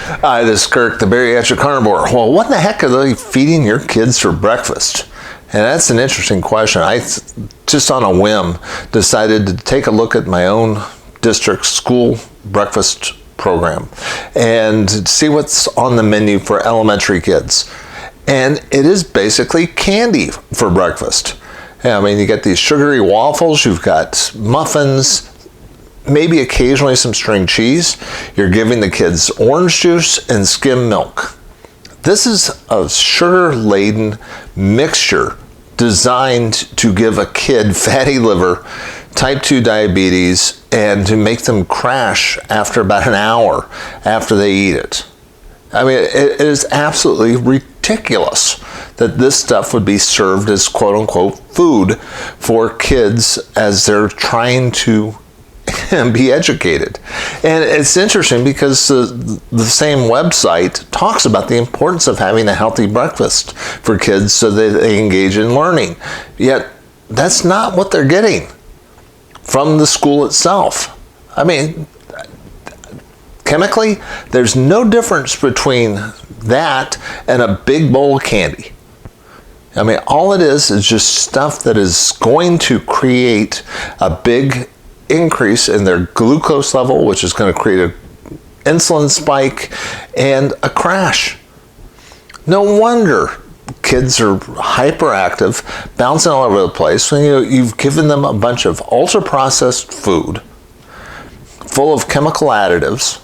Hi, this is Kirk, the bariatric carnivore. Well, what the heck are they feeding your kids for breakfast? And that's an interesting question. I just on a whim decided to take a look at my own district school breakfast program and see what's on the menu for elementary kids. And it is basically candy for breakfast. Yeah, I mean, you get these sugary waffles, you've got muffins, maybe occasionally some string cheese. You're giving the kids orange juice and skim milk. This is a sugar-laden mixture designed to give a kid fatty liver, type 2 diabetes, and to make them crash after about an hour after they eat it. I mean, it is absolutely ridiculous that this stuff would be served as quote-unquote food for kids as they're trying to be educated. And it's interesting because the same website talks about the importance of having a healthy breakfast for kids so that they engage in learning. Yet that's not what they're getting from the school itself. I mean, chemically, there's no difference between that and a big bowl of candy. I mean, all it is just stuff that is going to create a big increase in their glucose level, which is going to create an insulin spike and a crash. No wonder kids are hyperactive, bouncing all over the place when you've given them a bunch of ultra-processed food full of chemical additives,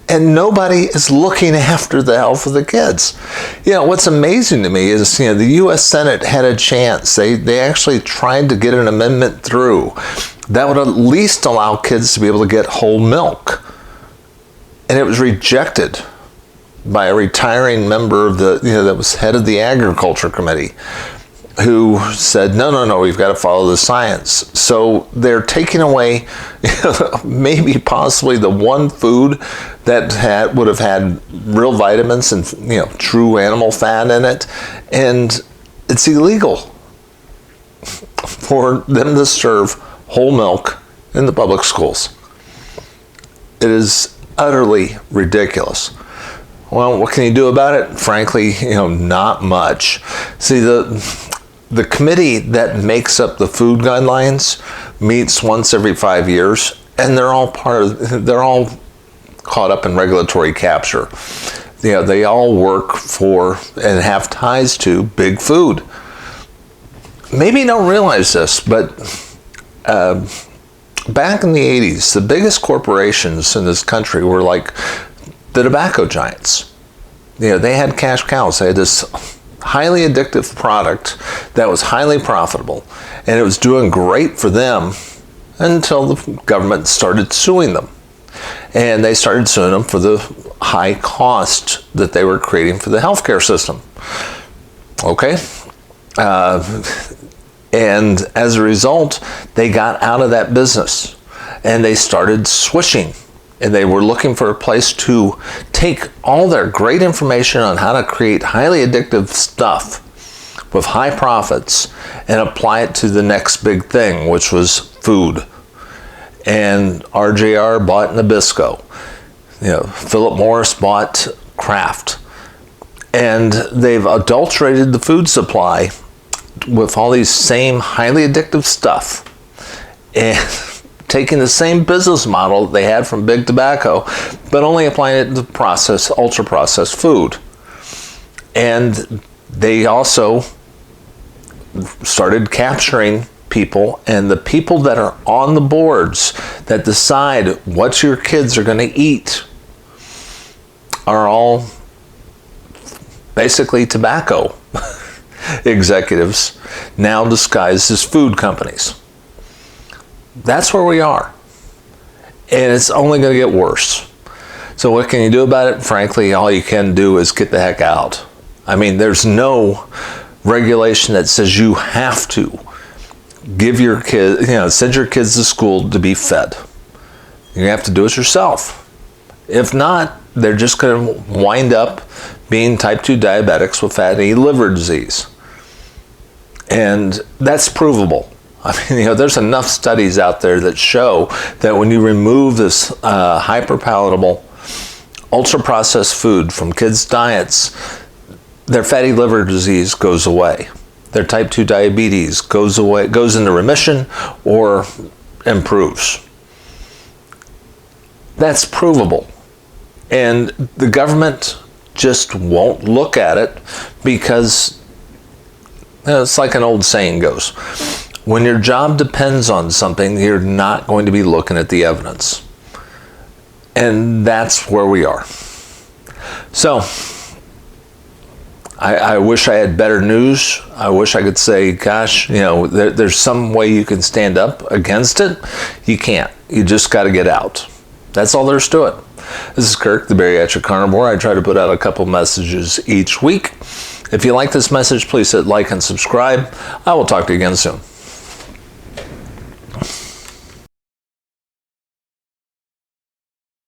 and nobody is looking after the health of the kids. You know, what's amazing to me is, the U.S. Senate had a chance. They actually tried to get an amendment through that would at least allow kids to be able to get whole milk. And it was rejected by a retiring member of that was head of the Agriculture Committee, who said, no, we've got to follow the science. So they're taking away maybe possibly the one food that would have had real vitamins and true animal fat in it, and it's illegal for them to serve whole milk in the public schools. It is utterly ridiculous. Well, what can you do about it? Frankly, not much. See, the committee that makes up the food guidelines meets once every 5 years, and they're all caught up in regulatory capture. They all work for and have ties to big food. Maybe you don't realize this, but back in the 80s, the biggest corporations in this country were like the tobacco giants. They had cash cows. They had this highly addictive product that was highly profitable, and it was doing great for them until the government started suing them. And they started suing them for the high cost that they were creating for the healthcare system. Okay? And as a result, they got out of that business, and they started switching. And they were looking for a place to take all their great information on how to create highly addictive stuff with high profits and apply it to the next big thing, which was food. And RJR bought Nabisco. Philip Morris bought Kraft. And they've adulterated the food supply with all these same highly addictive stuff. And taking the same business model they had from Big Tobacco, but only applying it to ultra-processed food. And they also started capturing people, and the people that are on the boards that decide what your kids are going to eat are all basically tobacco executives now disguised as food companies. That's where we are. And it's only going to get worse. So what can you do about it? Frankly, all you can do is get the heck out. I mean, there's no regulation that says you have to give your kids, send your kids to school to be fed. You have to do it yourself. If not, they're just going to wind up being type 2 diabetics with fatty liver disease. And that's provable. I mean, there's enough studies out there that show that when you remove this hyperpalatable, ultra-processed food from kids' diets, their fatty liver disease goes away. Their type 2 diabetes goes away, goes into remission or improves. That's provable. And the government just won't look at it because it's like an old saying goes. When your job depends on something, you're not going to be looking at the evidence. And that's where we are. So, I wish I had better news. I wish I could say, gosh, there's some way you can stand up against it. You can't. You just got to get out. That's all there's to it. This is Kirk, the Bariatric Carnivore. I try to put out a couple messages each week. If you like this message, please hit like and subscribe. I will talk to you again soon.